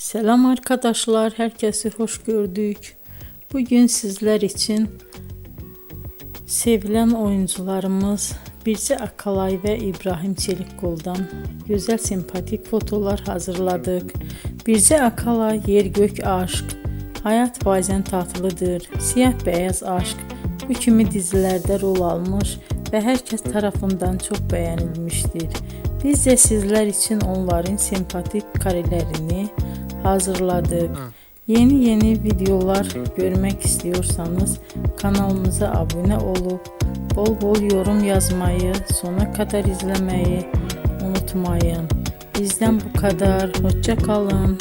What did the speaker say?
Selam arkadaşlar, herkesi hoş gördük. Bugün sizler için sevilen oyuncularımız Birce Akalay ve İbrahim Çelikkol'dan güzel sempatik fotolar hazırladık. Birce Akalay yer gök aşk, hayat bazen tatlıdır, siyah beyaz aşk bu kimi dizilerde rol almış ve herkes tarafından çok beğenilmiştir. Biz de sizler için onların sempatik karelerini hazırladık. Yeni videolar görmek istiyorsanız kanalımıza abone olup bol bol yorum yazmayı, sona kadar izlemeyi unutmayın. Bizden bu kadar. Hoşça kalın.